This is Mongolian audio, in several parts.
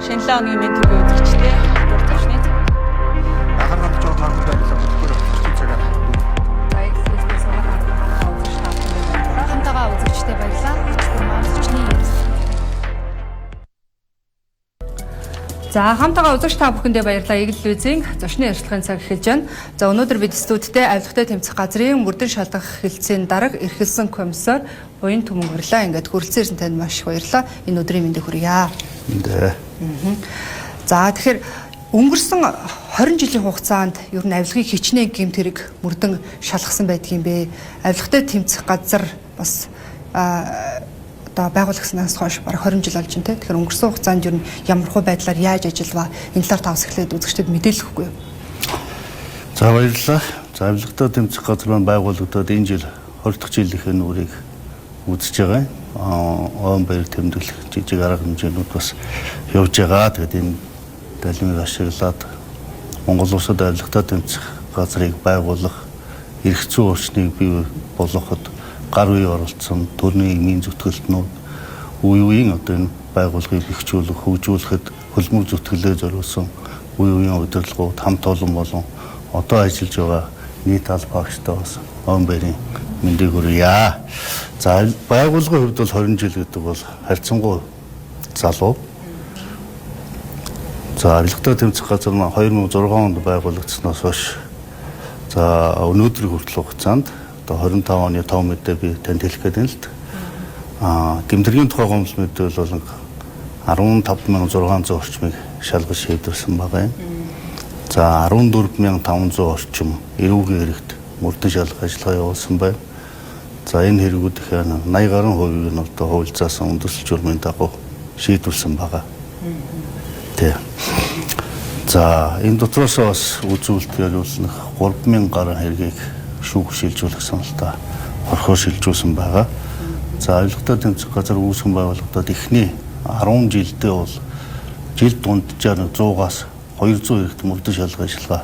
Шинэлэн оны мэд төргийн үзэгчтэй бүр төвшний анхаарал татж байгаа та бүхэнд баярлалаа. Бүгдээрээ цагаар. баярлалаа суугаад үзэж тавтай хамтагаа үзэгчтэй баярлалаа. Өчигдөр маань зочны За хамтагаа үзэгч та бүхэндээ баярлалаа. Эглэл үзийн зочны ярилцлагын цаг эхэлж байна. За өнөөдөр бид студидтэй авилгатай тэмцэх газрын мөрдөн шалгах хэлтсийн дарга эрхэлсэн комиссар Буян Түмэн хурлаа. Ингээд хүрэлцэн ирсэн танд маш их баярлалаа. Энэ өдрийн мэндийг хүргье. За тэгэхээр өнгөрсөн 20 жилийн хугацаанд ер нь авилгыг хичнээн гэмт хэрэг мөрдөн шалгасан байдгийн бэ. Авилгатай тэмцэх газар бас одоо байгуулагдсанаас хойш бараг 20 жил болж байна те. Тэгэхээр өнгөрсөн хугацаанд ер нь ямар хөө байдлаар яаж ажиллаваа энэ талаар тавс эхлээд үзэгчдэд мэдээлэл өгөхгүй юу? За баярлалаа. За авилгатай тэмцэх газар маань байгуулагдаад энэ жил 20 дахь жилийнхээ нүрийг үзэж байгаа. Он баяр тэмдэглэх жижиг арга хэмжээнүүд бас явж байгаа. Тэгээд энэ далмыг ашиглаад Монгол улсад авилгатай тэмцэх газрыг байгуулах эрх зүйн орчныг бий болгоход гар үе оролцсон төрний эмийн зүтгэлтнүүд үе үеийн одоо энэ байгууллагыг бэхжүүлэх, хөгжүүлэхэд хөлбөмбөг зүтгэлээ зориулсан үе үеийн удирдлагууд хамт олон болон одоо ажиллаж байгаа нийт албаагчтай бас он баярын мэндийг хүргье. За байгууллагын хувьд бол 20 жил гэдэг бол харьцангуй залуу. За авилгатай тэмцэх газар маань 2006 онд байгуулагдсанаас хойш за өнөөдрийн хүртэл хугацаанд одоо 25 оны 5 мэдээ би танд хэлэх гэдэг л дээ. Гэмтэргийн тухай гомдол мэдээлэл бол 15600 орчмыг шалгаж шийдвэрсэн байгаа юм. За 14500 орчим эрүүгийн хэрэгт мөрдөн шалгах ажиллагаа явуулсан байна. За энэ хэрэгүүд их 80 гаруй хувийг нь одоо хууль заасан үндэслэл журмын дагуу шийдвэрсэн байгаа. Тэ. За энэ дотроос бас үзүүлэлт явуулснах 3000 гаруй хэргийг шүүх шилжүүлэх саналтай хорхоо шилжүүлсэн байгаа. За авилгатай тэмцэх газар үүсгэн байгуулагдаад эхний 10 жилдээ бол жил дунджаар 100-аас 200 хэрэгт мөрдөн шалгах ажиллагаа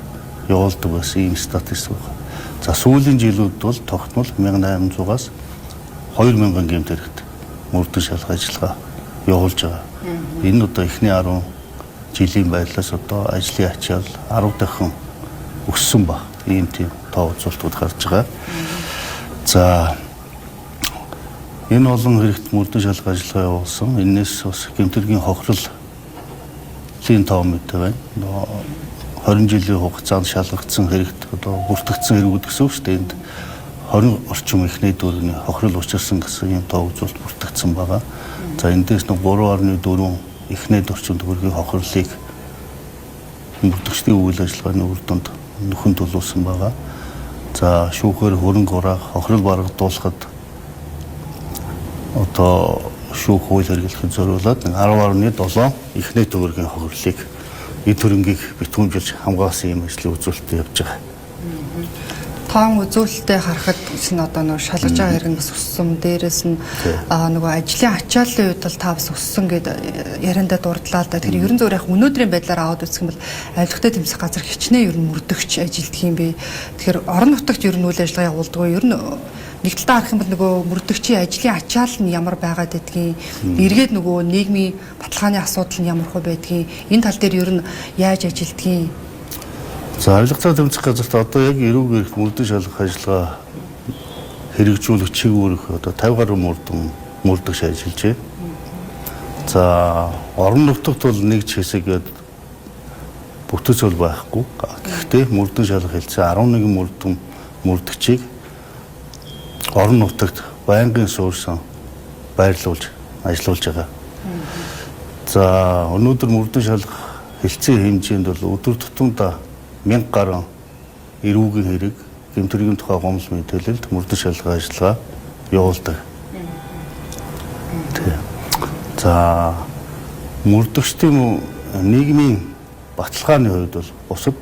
явуулдаг байсан ийм статистик байна. За сүүлийн жилүүд бол тогтмол 1800-аас 2000 гэмт хэрэгт мөрдөн шалгах ажиллагаа явуулж байгаа. Энэ одоо эхний 10 жилийн байдлаас одоо ажлын ачаал 10 дахин өссөн ба ийм тийм тоо үзүүлэлтүүд гарч байгаа. За энэ олон хэрэгт мөрдөн шалгах ажиллагаа явуулсан. Энээс бас гэмтэргийн хохирлын тоо мэдээ байна. 20 жилийн хугацаанд шалгагдсан хэрэгт одоо бүртгэгдсэн хэрэгүүд гэсэн үг шүү дээ. Энд 20 орчим эхний дөрөвний хохирол учирсан гэсэн ийм тоо үзүүлэлт бүртгэгдсэн байгаа. За эндээс нь 3.4 эхний орчим төгрөгийн хохирлыг бүртгэгчдийн үйл ажиллагааны үр дүнд нөхөн төлөвлөсөн байгаа. За шүүхээр хөрөнгө ураах, хохирол барагдуулахад одоо шүүх хууль хэрэглэхэд зориулаад 10.7 эхний төгрөгийн хохирлыг эд хөрөнгийг битгүүлж хамгаалсан юм ажлын үзүүлэлт явж байгаа. Тоон үзүүлэлтэд харахад энэ одоо нэг шалгаж байгаа хэрэг нь бас өссөн. Дээрээс нь нөгөө ажлын ачааллын үед бол та бас өссөн гэдэг яриандаа дурдлаа л да. Тэр ерөн зөвөр яг өнөөдрийн байдлаар аваад үзэх юм бол авилгатай тэмцэх газар хичнээн ер нь мөрдөгч ажилтдаг юм бэ. Тэгэхээр орон нутагт ер нь үйл ажиллагаа явуулдаг. Ер нь нэг талаа харах юм бол нөгөө мөрдөгчийн ажлын ачаал нь ямар байгаад байдгийг, эргээд нөгөө нийгмийн баталгааны асуудал нь ямар хөө байдгийг, энэ тал дээр ер нь яаж ажилдгийг. За авилгатай тэмцэх газарт одоо яг эрүүгийн хэрэгт мөрдөн шалгах ажиллагаа хэрэгжүүлэх чиг үүрэг одоо 50 гаруй мөрдөгч ажиллаж байна. За орон нутагт бол нэг ч хэсэг бүтэц бол байхгүй. Гэхдээ мөрдөн шалгах хэлцээ 11 мөрдөгчийг орон нутагт байнгын суурьсан байрлуулж ажиллуулж байгаа. За өнөөдөр мөрдөн шалгах хэлцээ хэмжээнд бол өдөр тутамдаа 1000 гаруй эрүүгийн хэрэг гэмтэргийн тухай гомдол мэдээлэлд мөрдөн шалгах ажиллагаа явуулдаг. За мөрдөгчдийн нийгмийн баталгааны хувьд бол бусад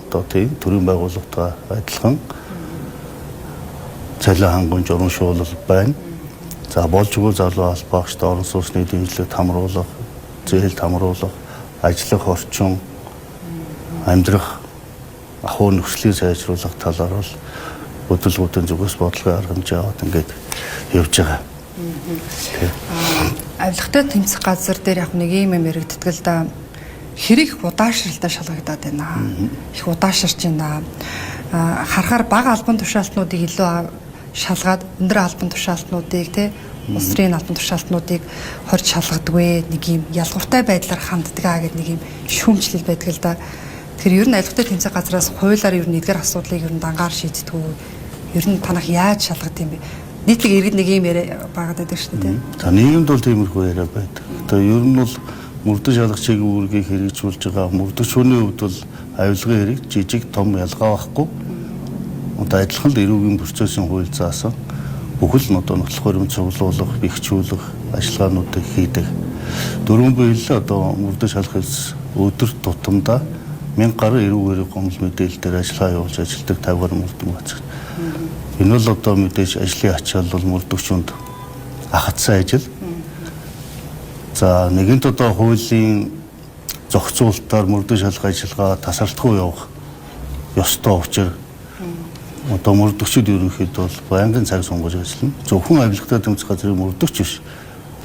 одоо тийм төрийн байгууллагатай адилхан цалин хангамж уран шуулал байна. За болж өгөө залуу албаагчтай орон сууцны дэмжлэгт хамруулах, зээлд хамруулах, ажиллах орчин, амьдрах ахуй нөхцөлийг сайжруулах талаар бол хөдөлгөөний зүгээс бодлогын арга хэмжээ аваад ингээд явж байгаа. Авилгатай тэмцэх газар дээр яг нэг юм яригддаг л да. хэрэг удаашралтай шалгагдаад байна. Их удаашрж байна. Харахаар бага албан тушаалтнуудыг илүү шалгаад өндөр албан тушаалтнуудыг тий улс төрийн албан тушаалтнуудыг хорж шалгадаггүй нэг юм ялгууртай байдлаар ханддаг гэдэг нэг юм шүүмжлэл байдаг л да. Тэгэхээр ер нь айлгуутай тэмцээх газраас хуулиар ер нь эдгээр асуудлыг ер нь дангаар шийддэг. Ер нь танах яаж шалгах юм бэ? Нийтлэг иргэд нэг юм яриа багаад байдаг шүү дээ. За нийгэмд бол тиймэрхүү яриа байдаг. Тэгээ ер нь бол мөрдөн шалгачийн үүргийг хэрэгжүүлж байгаа мөрдөгчүүний хувьд бол авилгын хэрэг жижиг том ялгаа байхгүй. Одоо адилхан л эрүүгийн процессын хууль заасан бүхэл нь одоо нотлох баримт цуглуулах, бэхжүүлэх ажиллагаануудыг хийдэг. Дөрвөн биелэл одоо мөрдөн шалгахс өдөр тутамдаа 1000 гаруй эрүүг хэрэг гомдол мэдээлэл дээр ажиллагаа явуулж ажилтдаг 50 гаруй мөрдөн бац. Энэ бол одоо мэдээж ажлын ачаал бол мөрдөгчөнд ахацсан ажил. За нэгэнт одоо хуулийн зохицуулалтаар мөрдөн шалгах ажиллагаа тасралтгүй явах ёстой учраас одоо мөрдөгчд ерөнхийд бол байнгын цаг сонгож ажиллана. Зөвхөн авилгатай тэмцэх газрын мөрдөгч биш.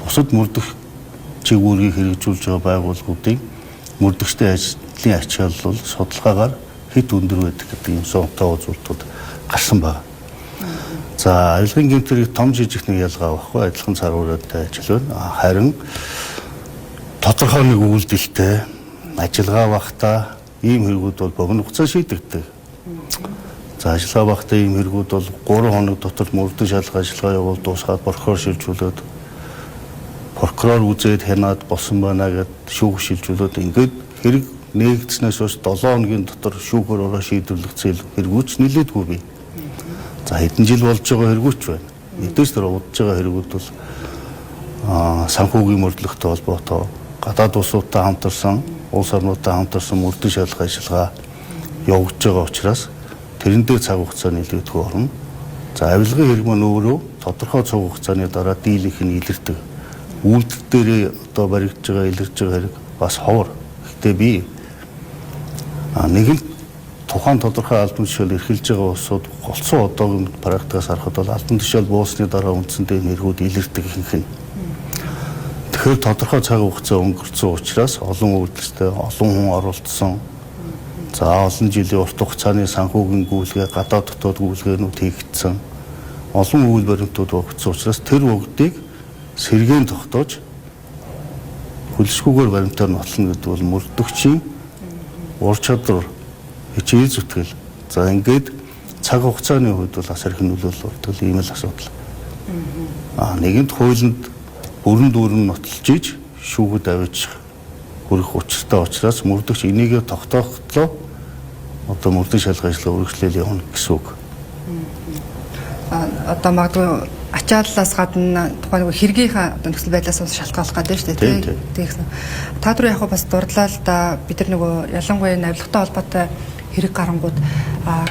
Бусад мөрдөгчийг үүргийг хэрэгжүүлж байгаа байгууллагуудын мөрдөгчтэй ажлын ачаал бол судалгаагаар хэд өндөр байдаг гэдэг юм сонтой үзүүлэлтүүд гарсан байна. За авилгын гэмтрийг том жижиг нэг ялгаа байхгүй адилхан цар хүрээтэй ажил байна. Харин тодорхой нэг үйлдэлтэй ажиллагаа багтаа ийм хэрэгүүд бол богино хугацаа шийдэгдэг. За ажиллагаа багтаа ийм хэрэгүүд бол 3 хоног дотор мөрдөн шалгах ажиллагаа явуул дуусгаад прокурор шилжүүлээд прокурор үзээд хянаад болсон байна гэд шүүх шилжүүлээд ингээд хэрэг нээгдснээс хойш 7 хоногийн дотор шүүхөөр ороо шийдвэрлэгцэл хэрэгүүч нэлээдгүй бий. За хэдэн жил болж байгаа хэрэгүүч байна. Эдгээс тэр удаж байгаа хэрэгүүд бол санхүүгийн мөрдлөгтэй холбоотой гадаад улсуудтай хамтарсан, улс орнуудтай хамтарсан мөрдөн шалгах ажиллагаа явагдаж байгаа учраас тэрэн дээр цаг хугацаа нэлээдгүй орно. За авилгын хэрэг маань өөрөө тодорхой цаг хугацааны дараа дийлэнх нь илэрдэг. Үйлдэл дээр одоо баригдаж байгаа илэрж байгаа хэрэг бас ховор. Гэхдээ би нэг л тухайн тодорхой албан тушаал эрхэлж байгаа улсууд голцоо одоогийн практикаас харахад бол албан тушаал буусны дараа үндсэндээ нэргүүд илэрдэг ихэнх нь. Тэгэхээр тодорхой цаг хугацаа өнгөрцөн учраас олон үйлдэлтэй олон хүн оролцсон. За олон жилийн урт хугацааны санхүүгийн гүйлгээ, гадаад дотоод гүйлгээнүүд хийгдсэн. Олон үйл баримтууд өгсөн учраас тэр бүгдийг сэргээн тогтоож хөлшгүүгээр баримтаар нотлно гэдэг бол мөрдөгчийн ур чадвар хичээл зүтгэл. За ингээд цаг хугацааны хувьд бол асар их нөлөөлөл болдог ийм л асуудал. Нэгэнт хуулинд бүрэн дүүрэн нотолж иж шүүхэд авчих хүрэх учиртай учраас мөрдөгч энийгээ тогтоохлоо одоо мөрдөн шалгах ажиллагаа үргэлжлэл явна гэсэн үг. Одоо магадгүй ачааллаас гадна тухайн хэргийнхаа нөхцөл байдлаас бас шалтгаалах гэдэг шүү дээ. Тэгсэн. Та түрүү яг бас дурдлаа л да бид нар нөгөө ялангуяа авилгатай холбоотой хэрэг гарангууд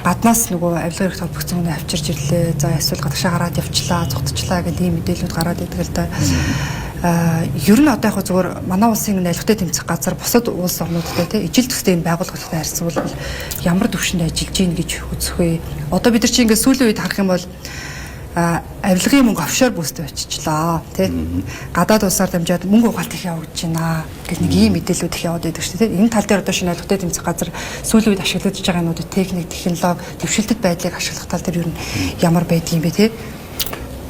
гаднаас нөгөө авилга хэрэгт холбогдсон хүн авчирч ирлээ. За эсвэл гадагшаа гараад явчлаа, зогтчлаа гэх ийм мэдээлэлүүд гараад идэг л да. Ер нь одоо яг зөвхөн манай улсын авилгатай тэмцэх газар бусад улс орнуудтай тий ижил төстэй юм байгууллагатай харьцуулбал ямар төвшөнд ажиллаж гин гэж үзэх вэ? Одоо бид нар чинь ингээд сүүлийн үед харах юм бол авилгын мөнгө офшор бүстэй очичлаа тий гадаад улсаар дамжаад мөнгө угаалт их явагдаж байна гэх нэг ийм мэдээлүүд их яваад байдаг шүү дээ. Энэ тал дээр одоо шинэ авилгатай тэмцэх газар сүүлийн үед ашиглаж байгаа юмнууд техник, технологи, дэвшилтэт байдлыг ашиглах тал дээр ер нь ямар байдгийг бэ тий?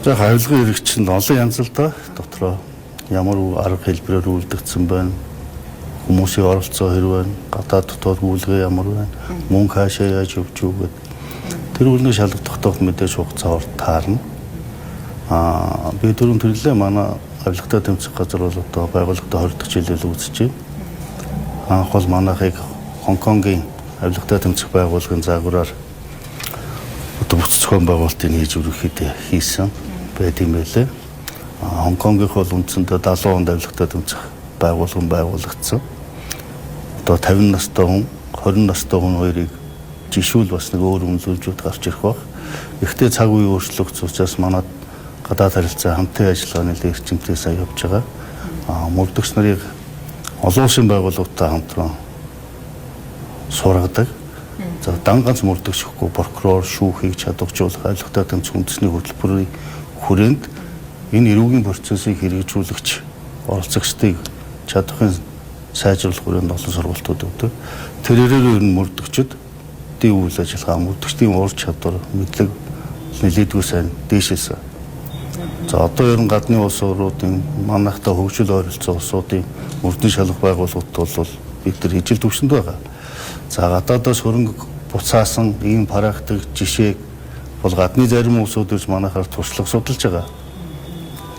За авилгын хэрэг чинь олон янз л да дотроо ямар арга хэлбэрээр үйлдэгдсэн байна. Хүмүүсийн оролцоо хэрэг байна. Гадаад дотоод гүйлгээ ямар байна. Мөнгө хаашаа яаж явж юу гэдэг. Тэр үлний шалгах мэдээж хугацаа урт таарна. Би дөрөв төрлөө манай авилгатай тэмцэх газар бол одоо байгууллагатай 20 дахь жилээр үүсэж байна. Анх бол манайхыг Хонконгийн авилгатай тэмцэх байгууллагын загвараар одоо бүс зохион байгуулалтыг хийж өргөхөд хийсэн байт юм байлээ. Хонконгийнх бол үндсэндээ 70 онд авилгатай тэмцэх байгууллагын байгуулагдсан. Одоо 50 настай хүн, 20 настай хүн хоёрыг жишүүл бас нэг өөр өмлүүлжүүд гарч ирэх баг. Ихтэй цаг үеийн өөрчлөгдсөн учраас манад гадаад харилцаа хамтын ажиллагааны эрчимтэй сайн явж байгаа. Мөрдөгч нарыг олон улсын байгууллагатай хамтран сургадаг. За дан ганц мөрдөгчгүй прокурор шүүхийг чадваржуулах авилгатай тэмцэх үндэсний хөтөлбөрийн хүрээнд энэ эрүүгийн процессыг хэрэгжүүлэгч оролцогчдыг чадахын сайжруулах хүрээнд олон сургалтууд өгдөг. Тэрээр ер нь мөрдөгчд дэв үйл ажиллагаа мөрдөгчдийн ур чадвар мэдлэг нэлээдгүй сайн дээшээс. За одоо ер нь гадны улс орнуудын манайхтай хөгжил ойролцоо улсуудын мөрдөн шалгах байгууллагууд бол бид нар ижил төвшөнд байгаа. За гадаадаас хөрөнгө буцаасан ийм парагдаг жишээг бол гадны зарим улсууд ирж манайхаар туршлага судалж байгаа.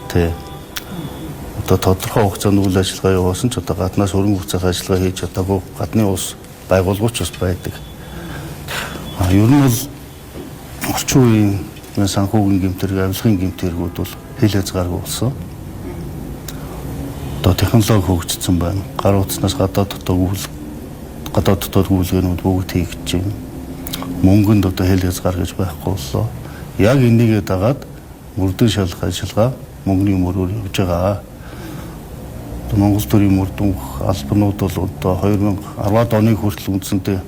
Тэ. Одоо тодорхой хугацаанд үйл ажиллагаа явуулсан ч одоо гаднаас хөрөнгө буцаах ажиллагаа хийж чадаагүй гадны улс байгууллагч бас байдаг. Ер нь бол орчин үеийн санхүүгийн гэмтэрэг, авилгын гэмтэргүүд бол хэл хязгааргүй болсон. Одоо технологи хөгжсөн байна. Гар утаснаас гадаад дотоод үйлгэнүүд бүгд хийгдэж байна. Мөнгөнд одоо хэл хязгаар гэж байхгүй боллоо. Яг энийгээ дагаад мөрдөн шалгах ажиллагаа мөнгөний мөрөөр явж байгаа. Монгол төрийн мөрдөн албанууд бол одоо 2010-ад оны хүртэл үндсэндээ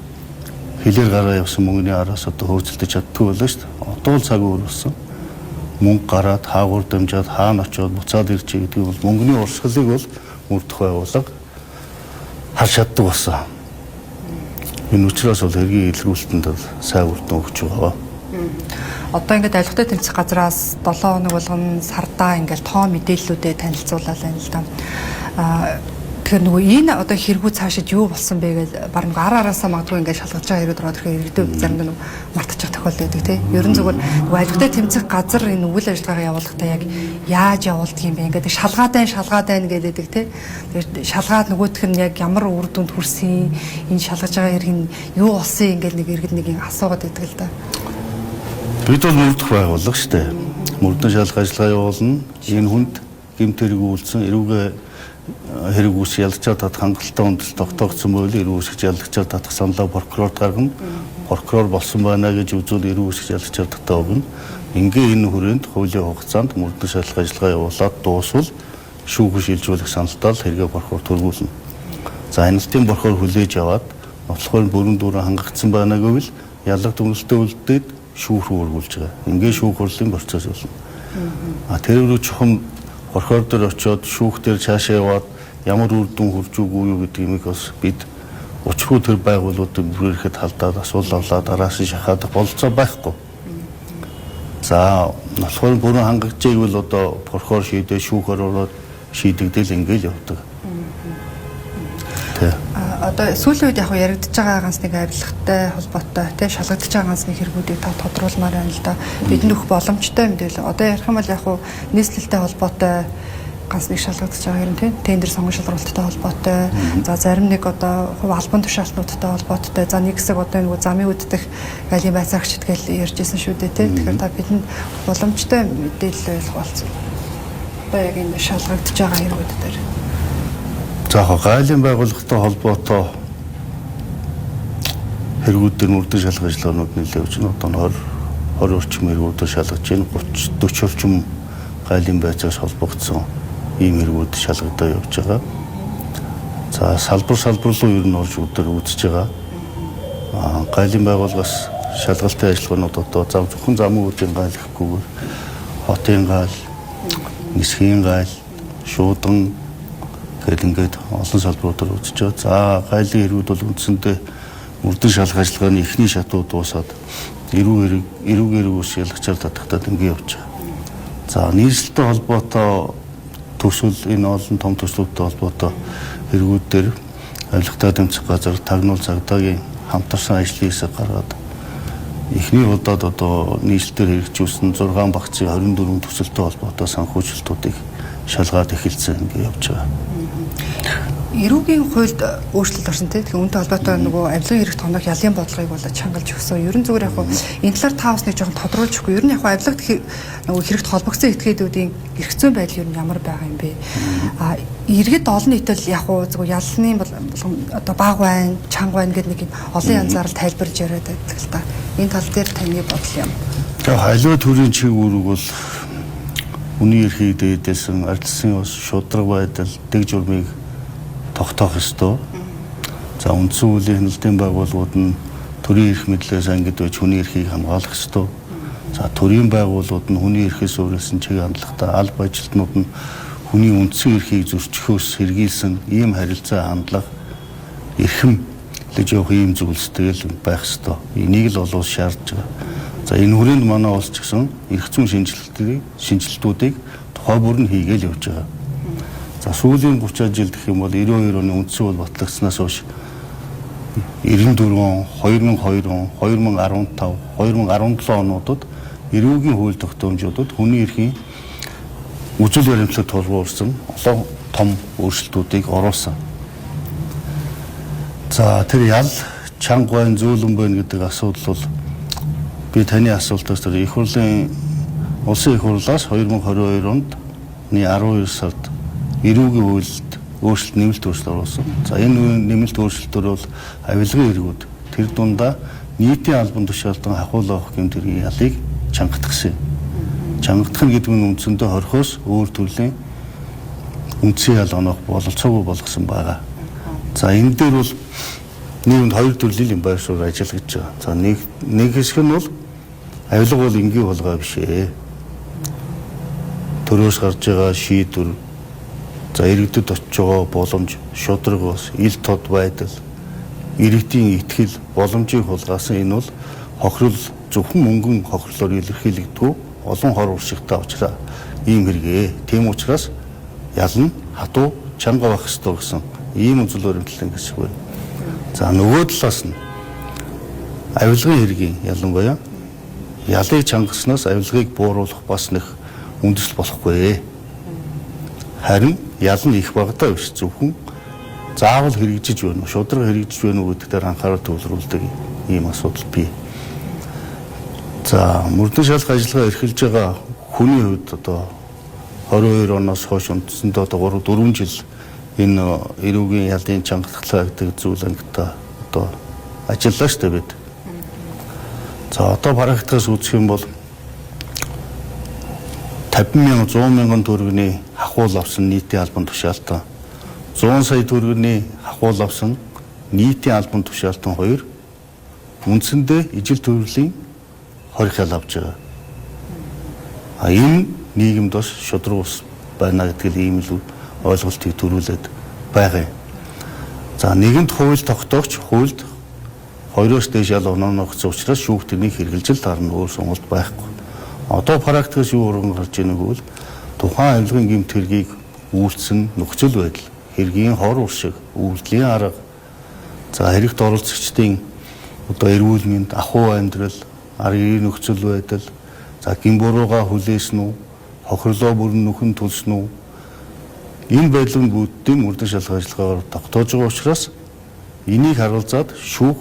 хэлээр гараа явсан мөнгөний араас одоо хөөцөлдөж чаддгүй байлаа шүү дээ. Одоо л цаг өөрлөсөн. Мөнгө гараад хаагуур дамжаад хаана очиод буцаад ирж гэдэг бол мөнгөний урсгалыг бол мөрдөх байгууллага харж чаддаг болсон. Энэ учраас бол хэргийн илрүүлэлтэнд сайн үр дүн өгч байгаа. Одоо ингээд авилгатай тэмцэх газраас 7 хоног болгоно сардаа ингээд тоо мэдээллүүдэд танилцуулаад байна л да. Тэгэхээр нөгөө энэ одоо хэрэггүй цаашид юу болсон бэ гэж баг нөгөө араасаа магадгүй ингээд шалгаж байгаа хэрэгүүд ороод ирэхээр иргэдэд заримдаа нөгөө мартчих тохиол байдаг тий. Ерөн зүгээр нөгөө авилгатай тэмцэх газар энэ үйл ажиллагаагаа явуулахдаа яг яаж явуулдаг юм бэ? Ингээд шалгаад байна гэдэг тий. Тэгээд шалгаад нөгөөх нь яг ямар үр дүнд хүрсэн энэ шалгаж байгаа хэрэг нь юу болсон ингээд нэг иргэд нэг асуугаад байдаг л да. Бид бол мөрдөх байгууллага шүү дээ. Мөрдөн шалгах ажиллагаа явуулна. Энэ хүнд гэмтэрэг үйлдсэн эрүүгээ хэрэг үүс ялцаад тат хангалттай хүндэл тогтоогдсон байл эрүү үүсгэж ялгчаар татах саналаа прокурорд гаргана. Прокурор болсон байна гэж үзвэл эрүү үүсгэж ялгчаар татаа өгнө. Ингээ энэ хүрээнд хуулийн хугацаанд мөрдөн шалгах ажиллагаа явуулаад дуусвал шүүхүү шилжүүлэх саналтай л хэрэгээ прокурор төргүүлнэ. За хяналтын прокурор хүлээж аваад нотлохын бүрэн дүүрэн хангагдсан байна гэвэл ялга дүнэлтээ үлдээд шүүх рүү өргүүлж байгаа. Ингээ шүүх хурлын процесс болно. Тэр чухам прокурор дээр очиод шүүх дээр цаашаа яваад ямар үр дүн хүрч үгүй юу гэдэг юмыг бас бид учруу тэр байгууллагуудыг бүрээрэхэд халдаад асуулт авлаа дараас нь шахаад болцоо байхгүй. За нотлохын бүрэн хангагдчихыг бол одоо прокурор шийдээ шүүхээр ороод шийдэгдэл ингээл явдаг. Тэ. Одоо сүүлийн үед яг яригдж байгаа ганц нэг авилгатай холбоотой тий шалгагдж байгаа ганц нэг хэрэгүүдийг та тодруулмаар байна л да. Бидэнд өгөх боломжтой мэдээлэл. Одоо ярих юм бол яг нийслэлтэй холбоотой ганц нэг шалгагдж байгаа юм тий тендер сонгон шалралттай холбоотой. За зарим нэг одоо хувь албан тушаалтнуудтай холбоотой. За нэг хэсэг одоо нэг замын үддэх галын байцаагчд гэж ярьжсэн шүү дээ тий. Тэгэхээр та бидэнд боломжтой мэдээлэл ойлгох болсон. Одоо яг энэ шалгагдж байгаа хэрэгүүд дээр. За гайлын байгууллагатай холбоотой хэрэгүүд дээр мөрдөн шалгах ажиллагаанууд нэлээд өгч байна. Одоо 20 орчим хэрэгүүдээр шалгаж байна. 30 40 орчим гайлын байцаагаас холбогдсон ийм хэрэгүүд шалгагдаа явж байгаа. За салбар руу ер нь орж өдөр үзэж байгаа. Гайлын байгууллагаас шалгалтын ажиллагаанууд одоо зөвхөн замын үеийн гайл гэхгүйгээр хотын гайл, нисхийн гайл, шуудан гэдэг ингээд олон салбаруудаар үзэж байгаа. За гайлын хэрэгүүд бол үндсэндээ мөрдөн шалгах ажиллагааны эхний шатууд дуусаад эрүүгээр үс ялгчаар татагтаад ингээд явж байгаа. За нийслэлтэй холбоотой төсөл энэ олон том төслүүдтэй холбоотой хэрэгүүд дээр авилгатай тэмцэх газар тагнуул цагдаагийн хамтарсан ажлын хэсэг гаргаад эхний удаад одоо нийслэлээр хэрэгжүүлсэн 6 багцын 24 төсөлтэй холбоотой санхүүжилтүүдийг шалгаад эхэлсэн ингээд явж байгаа. Эрүүгийн хуульд өөрчлөлт орсон тийм үүнтэй холбоотой нөгөө авилгын эрх тооног ялын бодлогыг болоод чангалж өгсөн. Ерөн зүгээр яг энэ талаар та бас нэг жоохон тодруулж өгөхгүй. Ер нь яг авилгад нөгөө хэрэгт холбогдсон этгээдүүдийн эрх зүйн байдал ер нь ямар байгаа юм бэ? Иргэд олон нийтэд яг зүгээр ялны одоо баг байна, чанга байна гэдэг нэг юм олон янзаар л тайлбарж яриад байдаг л та. Энэ тал дээр таны бодол юм. Тэгээ халиваа төрийн чиг үүрэг бол хүний эрхийг дээдэлсэн ардлын ус шудраг байдал дэг журмыг тогтоох ёстой. За үндсэн хуулийн хяналтын байгууллагууд нь төрийн эрх мэдлээс ангид байж хүний эрхийг хамгаалах ёстой. За төрийн байгууллагууд нь хүний эрхээс өөрчлөсөн чиг хандлагатай алба ажилтнууд нь хүний үндсэн эрхийг зөрчихөөс сэргийлсэн ийм харилцаа хандлага эрхэмлэж явах ийм зүйлстэй байх ёстой. Энийг л олоос шаардж байгаа. За энэ хүрээнд манай улс ч гэсэн эрх зүйн шинжилтүүдийг тухай бүр нь хийгээл явж байгаа. За сүүлийн 30 жил гэх юм бол 92 оны үндсэн хууль батлагдсанаас хойш 94 он, 2002 он, 2015, 2017 онуудад эрүүгийн хууль тогтоомжуудад хүний эрхийн үзэл баримтлалд тулгуурсан олон том өөрчлөлтүүдийг оруулсан. За тэр ял чанга байна, зөөлөн байна гэдэг асуудал бол би таны асуултаас тэр их хурлын улсын их хурлаас 2022 онд 12 сард эрүүгийн хуульд өөрчлөлт нэмэлт өөрчлөлт оруулсан. За энэ нэмэлт өөрчлөлтөөр бол авилгын эргүүд тэр дундаа нийтийн албан тушаалтан хахуул авах гэмтэргийн ялыг чангатгсан. Чангатгах нь гэдэг нь үндсэндээ хорхоос өөр төрлийн үндсэн ял онох бололцоогүй болгосон байгаа. За энэ дээр бол нийгэмд хоёр төрлийн байр суурь ажиллаж байгаа. За нэг хэсэг нь бол авилга бол энгийн болгоо биш ээ. Төрөөс гарч байгаа шийдвэр, за иргэдэд очиж байгаа боломж, шудраг бас, ил тод байдал, иргэдийн итгэл, боломжийг хулгайсан энэ бол хохирол зөвхөн мөнгөн хохирлоор илэрхийлэгддэг олон хор уршигтай учраас ийм хэрэгээ. Тийм учраас ял нь хатуу чанга байх ёстой гэсэн ийм үзэл баримтлал гэсэн үг. За нөгөө талаас нь авилгын хэргийн ялангуяа ялыг чангаснаас авилгыг бууруулах бас нэг үндэслэл болохгүй. Харин ял нь их багтаа биш, зөвхөн заавал хэрэгжиж байна уу, шудраг хэрэгжиж байна уу гэдэг дээр анхаарал төвлөрүүлдэг ийм асуудал бий. За мөрдөн шалах ажиллагаа эрхэлж байгаа хүний хувьд одоо 22 оноос хойш үндсэндээ одоо 3-4 жил энэ эрүүгийн ялын чангатлаа гэдэг зүйл ангитай одоо ажиллаа штэ бид. За одоо практикаас үзэх юм бол 50,000-100,000 төгрөгийн хахуул авсан нийтийн албан тушаалтан, 100 сая төгрөгийн хахуул авсан нийтийн албан тушаалтан 2 үндсэндээ ижил төрлийн хорих ял авч байгаа. Энэ нийгэмд бас шудраг ус байна гэдэг ийм л ойлголтыг төрүүлээд байгаа юм. За нэгэнт хууль тогтоогч хуульд 2-оос дээш ял оноогдсон учраас шүүгтний хэрэгжилт харна өөр сонголт байхгүй. Одоо практикаас юу уран гарч ийнэг бол тухайн авилгын гэмт хэргийг үйлдсэн нөхцөл байдал, хэргийн хор уршиг, үйлдлийн арга, за хэрэгт оролцогчдын одоо эрүүл мэнд, ахуй амьдрал, аргын нөхцөл байдал, за гин бурууга хүлээсэн үү, хохирлоо бүрэн нүхэн тулсан уу, энэ байдлын бүгдийн мөрдөн шалгах ажиллагаагаар тогтоож байгаа учраас энийг харуулзаад шүүх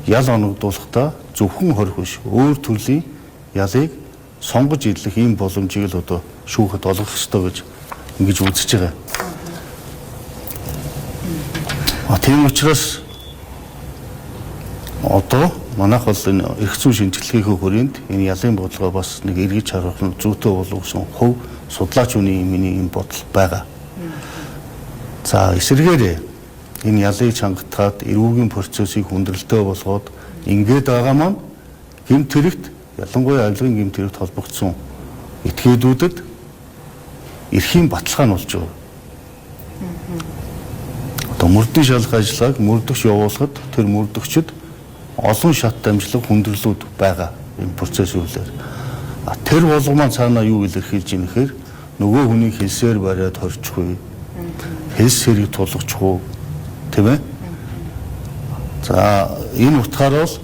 ял оногдуулахдаа зөвхөн хорих биш, өөр төрлийн ялыг сонгож идэх ийм боломжийг л одоо шүүхэд олгох ёстой гэж ингэж үзэж байгаа. Тийм учраас одоо манайх бол энэ эрх зүйн шинжилгээний хүрээнд энэ ялын бодлогоо бас нэг эргэж харах нь зүйтэй болов гэсэн хувь судлаач хүний миний энэ бодол байгаа. За эсвэргээр энэ ялыг чангатгаад эрүүгийн процессыг хүндрэлтэй болгоод ингээд байгаа маань гэмт хэрэгт, ялангуяа авилгын гэмт хэрэгт холбогдсон этгээдүүдэд эрхийн баталгаа нь болж байгаа. Одоо мөрдөн шалгах ажиллагааг мөрдөгч явуулахад тэр мөрдөгчд олон шат дамжлаг хүндрэлүүд байгаа энэ процесс үйлээр. Тэр болгомоо цаанаа юу илэрхийлж ийм нэхэр нөгөө хүний хэлсээр бариад хорчихгүй, хэлс хэрэг тулгачихгүй, тийм ээ? За энэ утгаараа л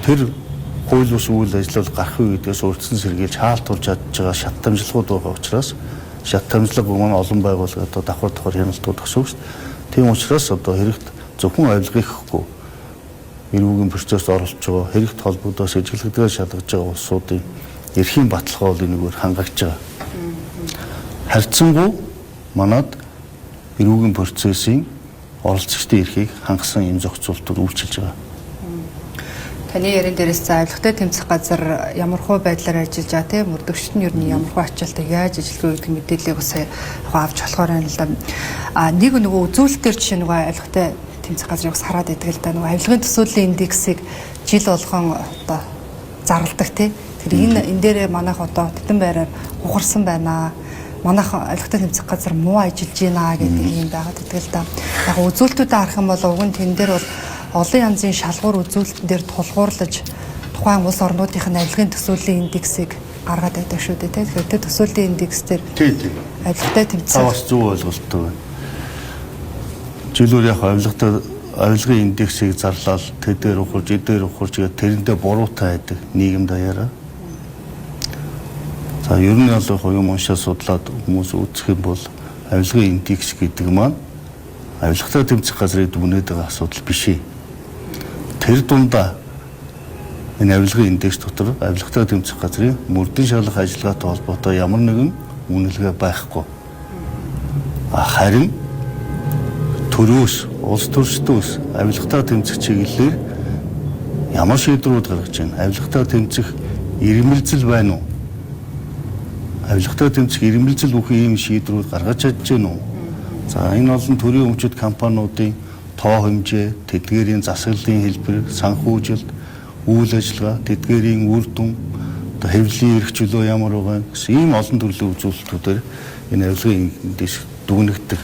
тэр хууль бус үйл ажиллагаа гарах үедээс урьдчилан сэргийлж хаалтуулж чадж байгаа шат дамжлагууд байгаа учраас шат дамжлага маань олон байгууллага одоо давхар хяналтууд гэсэн үг шүү дээ. Тийм учраас одоо хэрэгт зөвхөн авилгыг гэхгүй эрүүгийн процесс оролцож байгаа хэрэгт холбогдоос эзэглэгдэж шалгаж байгаа улсуудын эрхийн баталгаа бол энэгээр хангаж байгаа. Харьцангуй манад эрүүгийн процессын оролцогчдын эрхийг хангасан юм зохицуултууд үйлчилж байгаа. Таны ярин дээрээс за авилгатай тэмцэх газар ямар хөө байдлаар ажиллаж байгаа тийм мөрдөгчд нь ер нь ямар хөө ачаалтаа яаж ажиллах вэ гэдэг мэдээллийг бас авч болохоор байна л да. Нэг нөгөө үзүүлэлтээр жишээ нөгөө авилгатай тэмцэх газрыг бас хараад идэг л да. Нөгөө авилгын төсөөлийн индексийг жил болгон одоо зарладаг тийм. Тэр энэ дээрээ манайх одоо тэтэн байраар ухарсан байна. манайхан авилгатай тэмцэх газар муу ажиллаж байна гэдэг юм байгаад байдаг л да. Яг үзүүлэлтүүдэд харах юм бол уг нь тэн дээр бол олон янзын шалгуур үзүүлэлтэн дээр тулгуурлаж тухайн улс орнуудын авилгын төсөөлийн индексийг гаргаад байдаг шүү дээ. Тэгэхээр тэр төсөөлийн индекс дээр авилгатай тэмцэх бас зөв ойлголттой байна. Жишээлбэл яг авилгын индексийг зарлал тэдээр ухарж тэрэндээ буруутай байдаг нийгэм даяараа. За ер нь бол юм уншаад судлаад хүмүүс үзэх юм бол авилгын индекс гэдэг маань авилгатай тэмцэх газрыг дүгнээд байгаа асуудал биш ээ. Тэр дундаа энэ авилгын индекс дотор авилгатай тэмцэх газрын мөрдөн шалгах ажиллагаатай холбоотой ямар нэгэн үнэлгээ байхгүй. Харин төрөөс улс төрчдөөс авилгатай тэмцэх чиглэлээр ямар шийдвэрүүд гаргаж байна? Авилгатай тэмцэх ирмэлзэл байна уу? Авилгатай тэмцэх ирмэлзэл бүхэн ийм шийдвэрүүд гаргаж чадж байна уу? За энэ олон төрийн өмчит компаниудын тоо хэмжээ, тэдгээрийн засаглалын хэлбэр, санхүүжилт, үйл ажиллагаа, тэдгээрийн үр дүн, хэвлэлийн эрх чөлөө ямар байгаа гэсэн ийм олон төрлийн үзүүлэлтүүдээр энэ авилгын индекс дүгнэгдэх.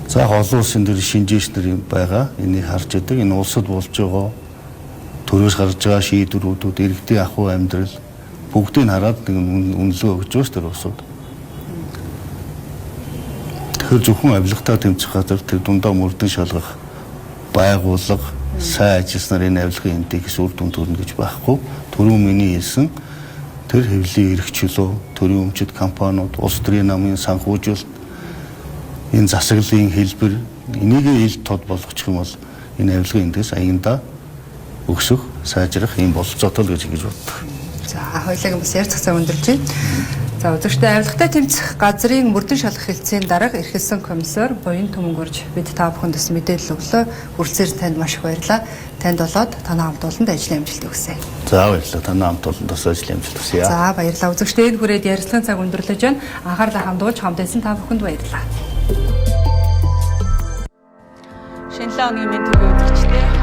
За олон улсын дээр шинжээчнэр байгаа. Энийг харж идэг. Энэ улсад болж байгаа төрөөс гарч байгаа шийдвэрүүд, иргэдийн ахуй амьдрал бүгдийг хараад нэг үнэлгээ өгч байгаа тэр улсууд. Тэгэхээр зөвхөн авилгатай тэмцэх газар тэр дундаа мөрдөн шалгах байгууллага сайн ажилласнаар энэ авилгын индекс үр дүн төрнө гэж байхгүй. Түрүүн миний хэлсэн тэр хэвлэлийн эрх чөлөө, төрийн өмчит компаниуд, улс төрийн намын санхүүжилт, энэ засаглалын хэлбэр энийг ил тод болгочих юм бол энэ авилгын индекс аяндаа өсөх, сайжрах юм болцоотой л гэж боддог. За хоёулаа бас ярьцах цаг өндөрлж байна. За үзэгчдээ авилгатай тэмцэх газрын мөрдөн шалгах хэлтсийн дарга эрхэлсэн комиссар Буян Төмөнгөрж бид та бүхэндээс мэдээлэл өглөө. Хүрэлцээр танд маш их баярлалаа. Танд болоод танай хамт олонд ажлын амжилт өгсэй. За баярлалаа. Танай хамт олондос ажлын амжилт өгсэй. За баярлалаа. Үзэгчдээ энэ хүрээд ярилцлагын цаг өндөрлөж байна. Анхаарлаа хандуулж хамтдасан та бүхэнд баярлалаа. Шинэ 7 өдрийн мэнд төрийн үзэгчдээ